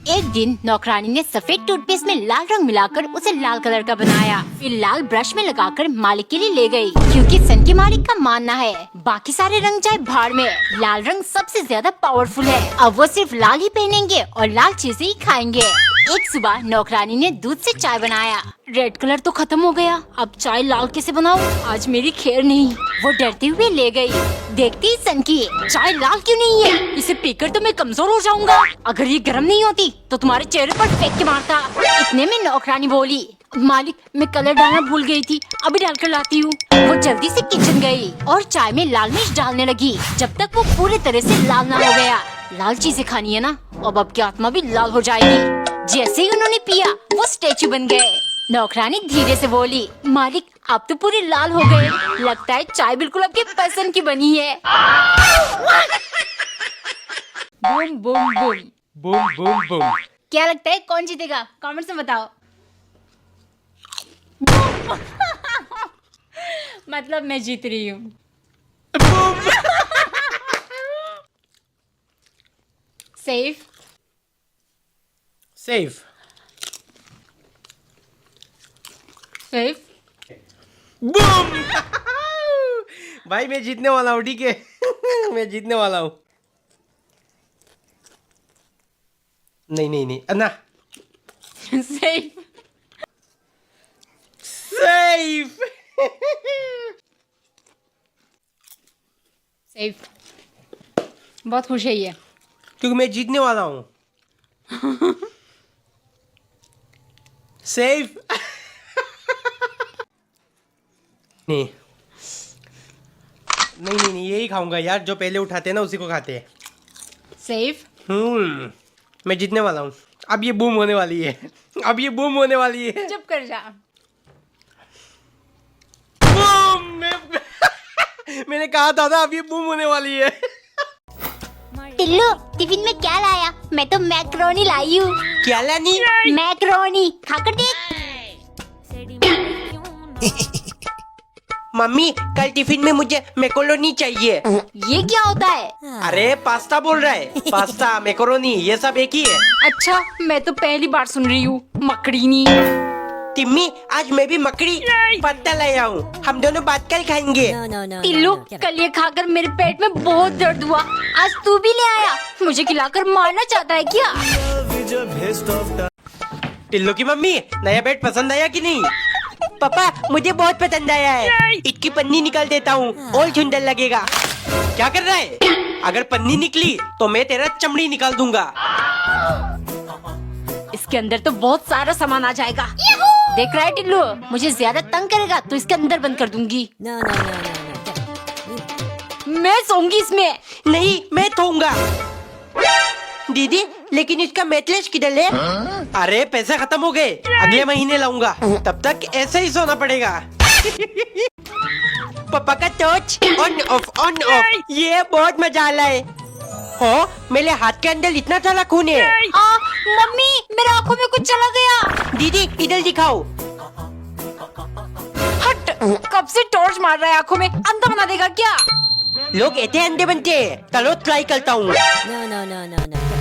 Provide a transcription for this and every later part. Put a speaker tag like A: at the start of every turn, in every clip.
A: एक दिन नौकरानी ने सफेद टूथपेस्ट में लाल रंग मिलाकर उसे लाल कलर का बनाया। फिर लाल ब्रश में लगाकर मालिक के लिए ले गई, क्योंकि सन के मालिक का मानना है बाकी सारे रंग जाए भाड़ में, लाल रंग सबसे ज्यादा पावरफुल है। अब वो सिर्फ लाल ही पहनेंगे और लाल चीजें ही खाएंगे। एक सुबह नौकरानी ने दूध से चाय बनाया। रेड कलर तो खत्म हो गया, अब चाय लाल कैसे बनाऊं? आज मेरी खैर नहीं। वो डरते हुए ले गई। देखती ही सन की, चाय लाल क्यों नहीं है? इसे पीकर तो मैं कमजोर हो जाऊंगा। अगर ये गर्म नहीं होती तो तुम्हारे चेहरे पर फेंक के मारता। इतने में नौकरानी बोली, मालिक मैं कलर डालना भूल गई थी, अभी डालकर लाती हूँ। वो जल्दी से किचन गई और चाय में लाल मिर्च डालने लगी, जब तक वो पूरी तरह से लाल ना हो गया। लाल चीजें खानी है ना, अब की आत्मा भी लाल हो जाएगी। जैसे ही उन्होंने पिया वो स्टेचू बन गए। नौकरानी धीरे से बोली, मालिक आप तो पूरे लाल हो गए, लगता है चाय बिल्कुल आपके पसंद की बनी है। Boom boom boom
B: boom boom boom.
A: क्या लगता है कौन जीतेगा? कमेंट्स में बताओ। मतलब मैं जीत रही हूँ। Safe
B: safe
A: safe.
B: बूम। भाई मैं जीतने वाला हूँ, ठीक है। मैं जीतने वाला हूँ। नहीं नहीं नहीं अन्ना।
A: Safe
B: safe.
A: सेफ। बहुत खुश है ये,
B: क्योंकि मैं जीतने वाला हूँ। सेफ। नहीं नहीं नहीं नहीं, यही खाऊंगा यार, जो पहले उठाते हैं ना उसी को खाते हैं।
A: सेफ।
B: मैं जीतने वाला हूँ। अब ये बूम होने वाली है, अब ये बूम होने वाली है।
A: चुप कर जा।
B: बूम। मैंने कहा था ना अब ये बूम होने वाली है।
A: टिल्लू टिफिन में क्या लाया? मैं तो मैक्रोनी लाई हूँ।
B: क्या लानी?
A: मैक्रोनी खाकर देख।
B: मम्मी कल टिफिन में मुझे मैक्रोनी चाहिए।
A: ये क्या होता है?
B: अरे पास्ता बोल रहा है, पास्ता मैक्रोनी ये सब एक ही है।
A: अच्छा मैं तो पहली बार सुन रही हूँ मकड़ीनी।
B: टिम्मी आज मैं भी मकड़ी पत्ता लाया हूँ, हम दोनों बात कल खाएंगे।
A: टिल्लू कल ये खाकर मेरे पेट में बहुत दर्द हुआ, आज तू भी ले आया, मुझे खिलाकर मारना चाहता है क्या?
B: टिल्लू की मम्मी नया बेड पसंद आया कि नहीं? पापा मुझे बहुत पसंद आया है, इसकी पन्नी निकाल देता हूँ और सुंदर लगेगा। क्या कर रहा है? अगर पन्नी निकली तो मैं तेरा चमड़ी निकाल दूंगा।
A: इसके अंदर तो बहुत सारा सामान आ जाएगा। देख रहा है टिल्लू, मुझे ज्यादा तंग करेगा तो इसके अंदर बंद कर दूंगी। मैं सोऊंगी इसमें।
B: नहीं मैं सोऊंगा। दीदी लेकिन इसका मैटलेस किधर है? अरे पैसे खत्म हो गए, अगले महीने लाऊंगा, तब तक ऐसे ही सोना पड़ेगा। पापा का टॉर्च ऑन ऑफ, ये बहुत मजा आ रहा है। हो मेरे हाथ के अंदर इतना सारा खून है।
A: मम्मी मेरे आंखों में कुछ चला गया।
B: दीदी इधर दिखाओ।
A: हट, कब से टॉर्च मार रहा है आंखों में, अंधा बना देगा क्या?
B: लोग ऐसे अंधे बनते हैं, चलो ट्राई करता हूँ।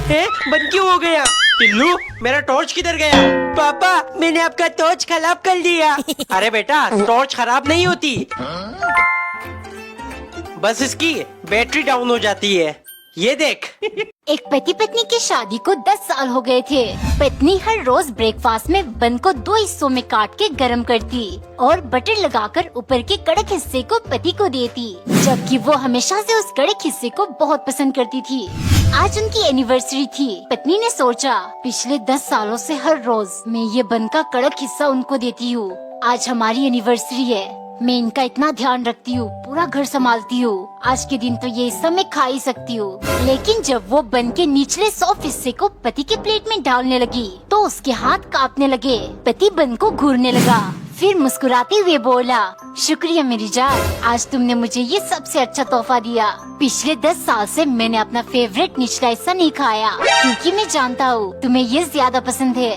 B: बंद क्यों हो गया? टिल्लू मेरा टॉर्च किधर गया? पापा मैंने आपका टॉर्च खराब कर दिया। अरे बेटा टॉर्च खराब नहीं होती, बस इसकी बैटरी डाउन हो जाती है। ये देख।
A: एक पति पत्नी की शादी को 10 साल हो गए थे। पत्नी हर रोज ब्रेकफास्ट में बन को 2 हिस्सों में काट के गरम करती और बटर लगाकर ऊपर के कड़क हिस्से को पति को देती, जबकि वो हमेशा से उस कड़क हिस्से को बहुत पसंद करती थी। आज उनकी एनिवर्सरी थी। पत्नी ने सोचा, पिछले 10 सालों से हर रोज मैं ये बन का कड़क हिस्सा उनको देती हूँ, आज हमारी एनिवर्सरी है, मैं इनका इतना ध्यान रखती हूँ, पूरा घर संभालती हूँ, आज के दिन तो ये हिस्सा मैं खा ही सकती हूँ। लेकिन जब वो बन के निचले सॉफ्ट हिस्से को पति के प्लेट में डालने लगी तो उसके हाथ कांपने लगे। पति बन को घूरने लगा, फिर मुस्कुराते हुए बोला, शुक्रिया मेरी जान, आज तुमने मुझे ये सबसे अच्छा तोहफा दिया। पिछले 10 साल से मैंने अपना फेवरेट निचला हिस्सा नहीं खाया, क्योंकि मैं जानता हूँ तुम्हें ये ज्यादा पसंद है।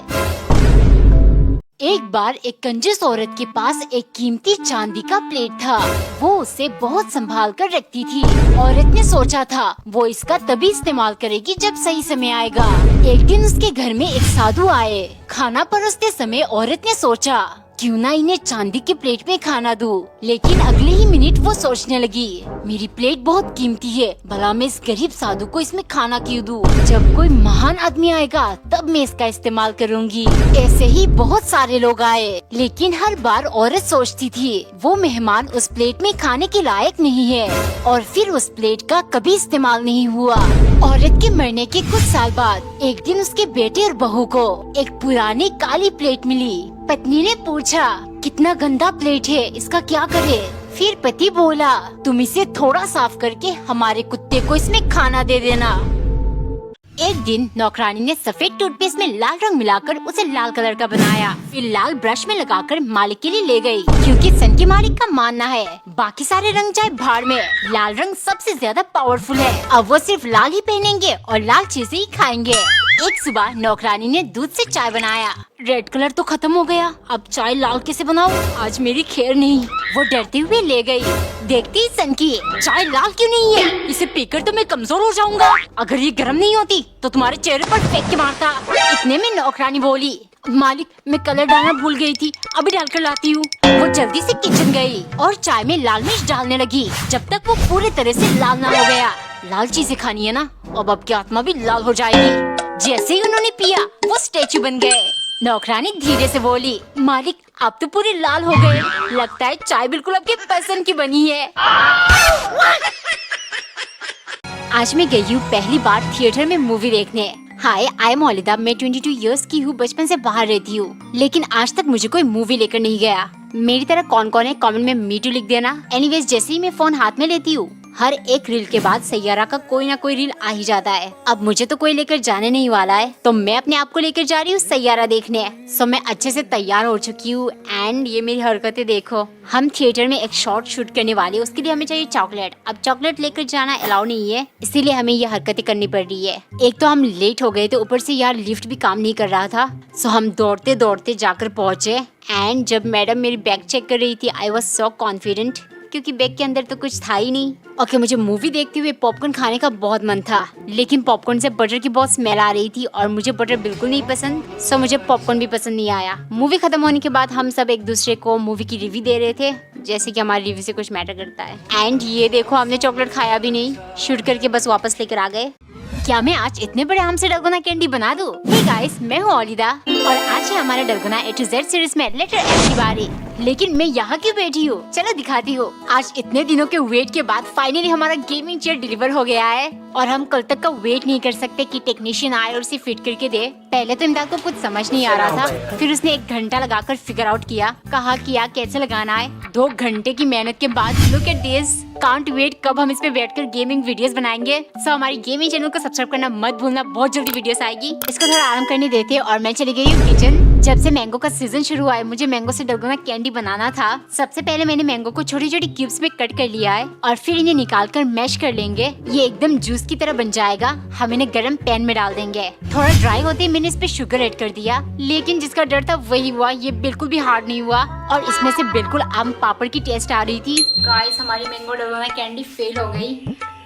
A: एक बार एक कंजूस औरत के पास एक कीमती चांदी का प्लेट था। वो उसे बहुत संभाल कर रखती थी। औरत ने सोचा था वो इसका तभी इस्तेमाल करेगी जब सही समय आएगा। एक दिन उसके घर में एक साधु आए। खाना परोसते समय औरत ने सोचा क्यों ना इन्हें चांदी की प्लेट में खाना दूं। लेकिन अगले ही मिनट वो सोचने लगी मेरी प्लेट बहुत कीमती है, भला मैं इस गरीब साधु को इसमें खाना क्यों दूं? जब कोई महान आदमी आएगा तब मैं इसका इस्तेमाल करूंगी। ऐसे ही बहुत सारे लोग आए, लेकिन हर बार औरत सोचती थी वो मेहमान उस प्लेट में खाने के लायक नहीं है, और फिर उस प्लेट का कभी इस्तेमाल नहीं हुआ। औरत के मरने के कुछ साल बाद एक दिन उसके बेटे और बहू को एक पुरानी काली प्लेट मिली। पत्नी ने पूछा कितना गंदा प्लेट है, इसका क्या करे? फिर पति बोला तुम इसे थोड़ा साफ करके हमारे कुत्ते को इसमें खाना दे देना। एक दिन नौकरानी ने सफेद टूथपेस्ट में लाल रंग मिलाकर उसे लाल कलर का बनाया। फिर लाल ब्रश में लगाकर मालिक के लिए ले गई, क्योंकि सन के मालिक का मानना है बाकी सारे रंग जाए भाड़ में, लाल रंग सबसे ज्यादा पावरफुल है। अब वो सिर्फ लाल ही पहनेंगे और लाल चीजें ही खाएंगे। एक सुबह नौकरानी ने दूध से चाय बनाया। रेड कलर तो खत्म हो गया, अब चाय लाल कैसे बनाऊं? आज मेरी खैर नहीं। वो डरते हुए ले गई। देखती ही सन की चाय लाल क्यों नहीं है? इसे पीकर तो मैं कमजोर हो जाऊंगा। अगर ये गर्म नहीं होती तो तुम्हारे चेहरे पर फेंक के मारता। इतने में नौकरानी बोली मालिक मैं कलर डालना भूल गई थी, अभी डालकर लाती हूँ। वो जल्दी से किचन गई और चाय में लाल मिर्च डालने लगी, जब तक वो पूरी तरह से लाल ना हो गया। लाल चीजें खानी है ना, अब आपकी आत्मा भी लाल हो जाएगी। जैसे ही उन्होंने पिया वो स्टैचू बन गए। नौकरानी धीरे से बोली मालिक आप तो पूरे लाल हो गए, लगता है चाय बिल्कुल आपके पसंद की बनी है। आज मैं गई हूँ पहली बार थिएटर में मूवी देखने। हाय आई एम ओलिदा, मैं 22 इयर्स की हूँ, बचपन से बाहर रहती हूँ, लेकिन आज तक मुझे कोई मूवी लेकर नहीं गया। मेरी तरह कौन कौन है कमेंट में मी टू लिख देना। एनीवेज जैसे ही मैं फोन हाथ में लेती हूँ हर एक रील के बाद सैयारा का कोई ना कोई रील आ ही जाता है। अब मुझे तो कोई लेकर जाने नहीं वाला है, तो मैं अपने आप को लेकर जा रही हूँ सैयारा देखने। सो मैं अच्छे से तैयार हो चुकी हूँ एंड ये मेरी हरकतें देखो। हम थिएटर में एक शॉर्ट शूट करने वाले, उसके लिए हमें चाहिए चॉकलेट। अब चॉकलेट लेकर जाना अलाउ नहीं है, इसीलिए हमें ये हरकतें करनी पड़ रही है। एक तो हम लेट हो गए थे, ऊपर से यार लिफ्ट भी काम नहीं कर रहा था। सो हम दौड़ते दौड़ते जाकर पहुँचे एंड जब मैडम मेरी बैग चेक कर रही थी आई वॉज सो कॉन्फिडेंट, क्योंकि बैग के अंदर तो कुछ था ही नहीं। ओके, मुझे मूवी देखते हुए पॉपकॉर्न खाने का बहुत मन था, लेकिन पॉपकॉर्न से बटर की बहुत स्मेल आ रही थी और मुझे बटर बिल्कुल नहीं पसंद, सो मुझे पॉपकॉर्न भी पसंद नहीं आया। मूवी खत्म होने के बाद हम सब एक दूसरे को मूवी की रिव्यू दे रहे थे, जैसे कि हमारी रिव्यू से कुछ मैटर करता है। एंड ये देखो हमने चॉकलेट खाया भी नहीं, शूट करके बस वापस लेकर आ गए। क्या मैं आज इतने बड़े आम से डलगोना कैंडी बना दूं? हे गाइस, मैं हूँ ओलिदा और आज है हमारे dalgona A to Z series में लेटर M की बारी। लेकिन मैं यहाँ क्यों बैठी हूँ, चलो दिखाती हूँ। आज इतने दिनों के वेट के बाद फाइनली हमारा गेमिंग चेयर डिलीवर हो गया है और हम कल तक का वेट नहीं कर सकते कि टेक्नीशियन आए और उसे फिट करके दे। पहले तो इमदाद को कुछ समझ नहीं आ रहा था, फिर उसने 1 घंटा लगाकर फिगर आउट किया, कहा किया कैसे लगाना है। 2 घंटे की मेहनत के बाद look at this, can't wait कब हम इस पे बैठकर गेमिंग वीडियोस बनाएंगे। सो हमारी गेमिंग चैनल को सब्सक्राइब करना मत भूलना, बहुत जल्दी वीडियोस आएगी। इसको थोड़ा आराम करने देते और मैं चली गई हूँ किचन। जब से मैंगो का सीजन शुरू हुआ है मुझे मैंगो से डलगोना कैंडी बनाना था। सबसे पहले मैंने मैंगो को छोटी छोटी क्यूब्स में कट कर लिया है और फिर इन्हें निकाल कर मैश कर लेंगे। ये एकदम जूस की तरह बन जाएगा। हम इन्हें गर्म पैन में डाल देंगे। थोड़ा ड्राई होते ही मैंने इस पे शुगर ऐड कर दिया, लेकिन जिसका डर था वही हुआ। ये बिल्कुल भी हार्ड नहीं हुआ और इसमें से बिल्कुल आम पापड़ की टेस्ट आ रही थी। गाइस, हमारी मैंगो डलगोना कैंडी फेल हो गई,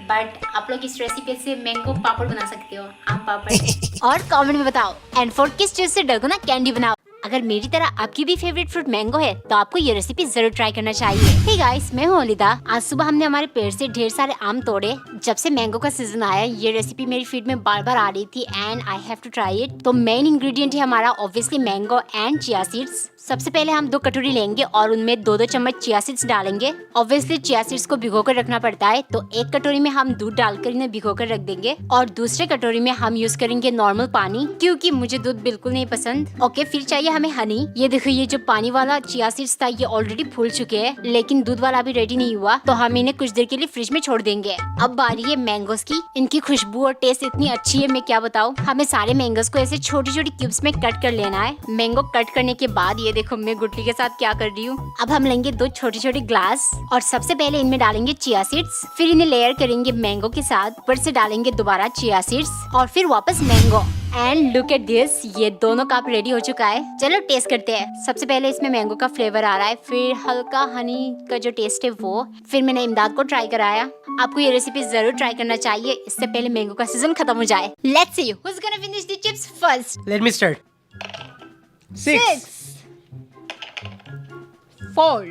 A: बट आप लोग इस रेसिपी से मैंगो पापड़ बना सकते हो, आम पापड़। और कमेंट में बताओ एंड फॉर किस चीज से डलगोना कैंडी बनाओ। अगर मेरी तरह आपकी भी फेवरेट फ्रूट मैंगो है तो आपको ये रेसिपी जरूर ट्राई करना चाहिए। हे गाइस, मैं हूँ ओलिदा। आज सुबह हमने हमारे पेड़ से ढेर सारे आम तोड़े। जब से मैंगो का सीजन आया ये रेसिपी मेरी फीड में बार बार आ रही थी and I have to try it. तो मेन इंग्रेडिएंट है हमारा obviously mango and chia seeds. सबसे पहले हम 2 कटोरी लेंगे और उनमें 2-2 चम्मच चिया सीड्स डालेंगे। ऑब्वियसली चिया सीड्स को भिगो कर रखना पड़ता है, तो 1 कटोरी में हम दूध डालकर इन्हें भिगो कर रख देंगे और दूसरे कटोरी में हम यूज करेंगे नॉर्मल पानी, क्योंकि मुझे दूध बिल्कुल नहीं पसंद। ओके, फिर चाहिए हमें हनी। ये देखो, ये जो पानी वाला चिया सीड्स था ये ऑलरेडी फूल चुके हैं, लेकिन दूध वाला अभी रेडी नहीं हुआ, तो हम इन्हें कुछ देर के लिए फ्रिज में छोड़ देंगे। अब बारी है मैंगोस की। इनकी खुशबू और टेस्ट इतनी अच्छी है मैं क्या बताऊँ। हमें सारे मैंगोस को ऐसे छोटी छोटी क्यूब्स में कट कर लेना है। मैंगो कट करने के बाद ये देखो मैं गुटली के साथ क्या कर रही हूँ। अब हम लेंगे 2 छोटे छोटे ग्लास और सबसे पहले इनमें डालेंगे चिया सीड्स, फिर इन्हें लेयर करेंगे मैंगो के साथ, ऊपर से डालेंगे दोबारा चिया सीड्स और फिर वापस mango. And look at this, ये दोनों कप रेडी हो चुका है। चलो टेस्ट करते हैं। सबसे पहले इसमें मैंगो का फ्लेवर आ रहा है, फिर हल्का हनी का जो टेस्ट है वो, फिर मैंने इमदाद को ट्राई कराया। आपको ये रेसिपी जरूर ट्राई करना चाहिए, इससे पहले मैंगो का सीजन खत्म हो जाए। Let's see who is gonna finish the chips first.
B: Let me start. 6
A: 4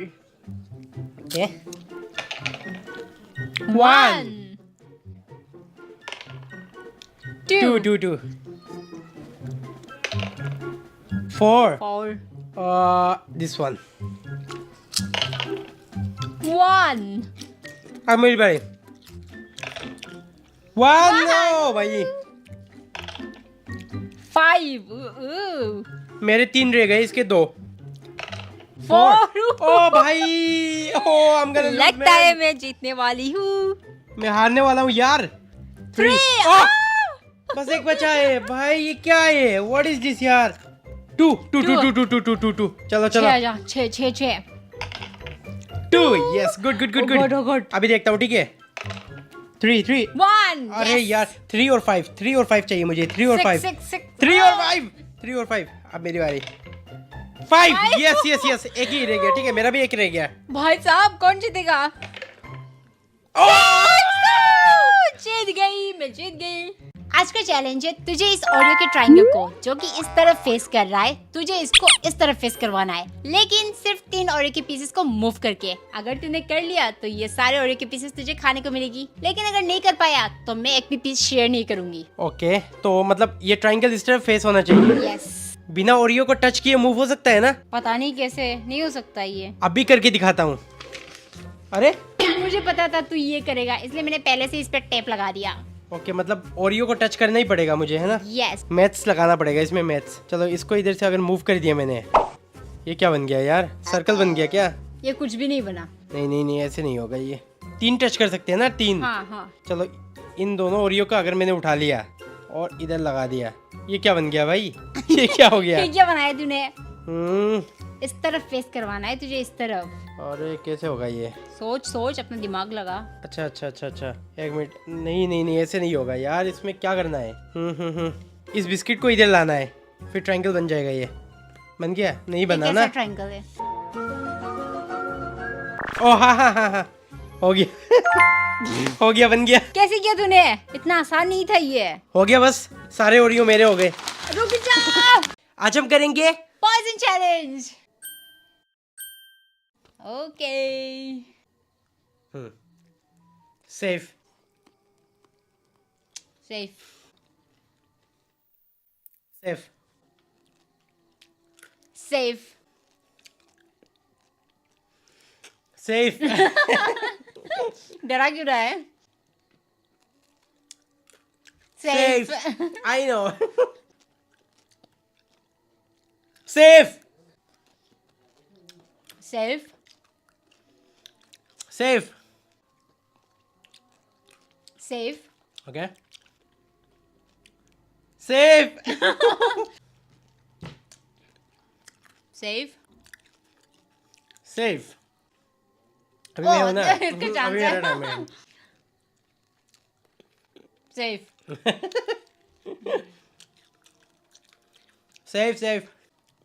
B: okay 1 2 2 4 this one
A: 1
B: अब मेरी बारी 1 नो भाई
A: 5
B: मेरे 3 रह गए, इसके 2
A: 4
B: ओ भाई ओ I'm gonna lose,
A: लगता
B: man.
A: है मैं जीतने वाली हूँ।
B: मैं हारने वाला हूँ यार। 3 बस एक बचा है भाई, ये क्या है? व्हाट इज दिस यार? 2 2 2 2 2 2 2 2 चलो चलो
A: 6
B: 2 yes good good good good. अभी देखता हूँ, ठीक है। 3
A: 1
B: अरे यार 3 और 5 चाहिए मुझे। 3 और 5 3 और 5 अब मेरी बारी। 5 यस एक ही रह गया, ठीक है, मेरा भी एक रह गया।
A: भाई साहब कौन जीतेगा? जीत गई। आज का चैलेंज है, तुझे इस ओरियो के ट्रायंगल को जो कि इस तरफ फेस कर रहा है, तुझे इसको इस तरफ फेस करवाना है, लेकिन सिर्फ 3 ओरियो के पीसेस को मूव करके। अगर तूने कर लिया तो ये सारे ओरियो के पीसेस तुझे खाने को मिलेगी, लेकिन अगर नहीं कर पाया तो मैं एक भी पीस शेयर नहीं करूंगी।
B: ओके तो मतलब ये ट्रायंगल इस तरफ फेस होना चाहिए।
A: यस।
B: बिना ओरियो को टच किए मूव हो सकता है ना?
A: पता नहीं कैसे नहीं हो सकता ये।
B: अभी करके दिखाता हूँ। अरे
A: मुझे पता था तू ये करेगा, इसलिए मैंने पहले से इस पर टेप लगा दिया।
B: ओके मतलब ओरियो को टच करना ही पड़ेगा मुझे, है ना?
A: यस।
B: मैथ्स लगाना पड़ेगा इसमें, मैथ्स। चलो इसको इधर से अगर मूव कर दिया मैंने, ये क्या बन गया यार? सर्कल बन गया क्या?
A: ये कुछ भी नहीं बना।
B: नहीं ऐसे नहीं होगा ये। 3 टच कर सकते हैं ना? 3।
A: हाँ।
B: चलो इन दोनों ओरियो का अगर मैंने उठा लिया और इधर लगा दिया, ये क्या बन गया भाई? ये क्या हो गया?
A: ये क्या बनाया तूने?
B: हम्म
A: इस तरफ फेस करवाना है तुझे, इस तरफ।
B: अरे कैसे होगा ये?
A: सोच अपना दिमाग लगा।
B: अच्छा 1 मिनट। नहीं ऐसे नहीं होगा यार, इसमें क्या करना है? इस बिस्किट को इधर लाना है, फिर ट्रायंगल बन जाएगा। ये बन गया? नहीं बना ना?
A: ट्रायंगल है।
B: ओ हाँ हो गया हो गया, बन गया।
A: कैसे किया तूने? इतना आसान नहीं था ये।
B: हो गया, बस सारे ओरियो मेरे हो गए।
A: रुक जा।
B: आज हम करेंगे
A: पॉइजन चैलेंज। ओके।
B: सेफ
A: डरा क्यों रहा है?
B: Safe I know safe okay safe अभी मैं हूं ना? अभी मेरा टाइम है। सेफ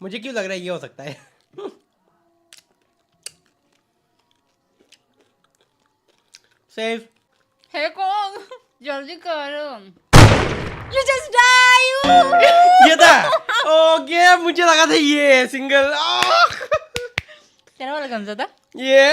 B: मुझे क्यों लग रहा है ये हो सकता है? सेफ
A: है कौन? जल्दी करो। You just die.
B: ये था। ओके मुझे लगा था ये सिंगल।
A: तेरा वाला कौन सा था?
B: ये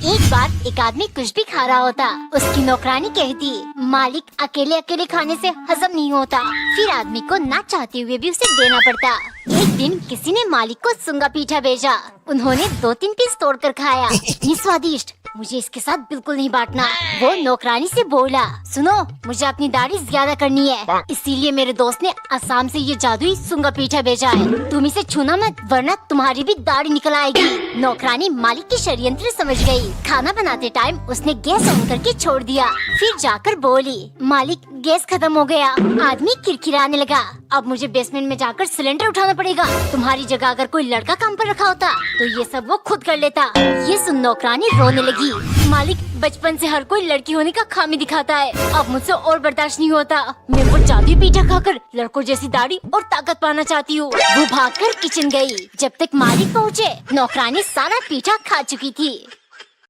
A: एक बार एक आदमी कुछ भी खा रहा होता, उसकी नौकरानी कहती, मालिक अकेले खाने से हजम नहीं होता। फिर आदमी को ना चाहते हुए भी उसे देना पड़ता। एक दिन किसी ने मालिक को सुंगा पीठा भेजा। उन्होंने 2-3 पीस तोड़कर खाया। इतनी स्वादिष्ट, मुझे इसके साथ बिल्कुल नहीं बांटना। वो नौकरानी से बोला, सुनो मुझे अपनी दाढ़ी ज्यादा करनी है, इसीलिए मेरे दोस्त ने असम से ये जादुई सुंगा पीठा भेजा है। तुम इसे छूना मत, वरना तुम्हारी भी दाढ़ी निकल आएगी। नौकरानी मालिक की षड्यंत्र समझ गई। खाना बनाते टाइम उसने गैस ऑन करके छोड़ दिया। फिर जाकर बोली, मालिक गैस खत्म हो गया। आदमी किरकिराने लगा, अब मुझे बेसमेंट में जाकर सिलेंडर उठाना पड़ेगा। तुम्हारी जगह अगर कोई लड़का काम पर रखा होता तो ये सब वो खुद कर लेता। ये सुन नौकरानी रोने लगी। मालिक, बचपन से हर कोई लड़की होने का खामी दिखाता है। अब मुझसे और बर्दाश्त नहीं होता। मैं वो जादुई पीठा खाकर लड़कों जैसी दाढ़ी और ताकत पाना चाहती हूँ। वो भागकर किचन गई। जब तक मालिक पहुँचे, नौकरानी सारा पीठा खा चुकी थी।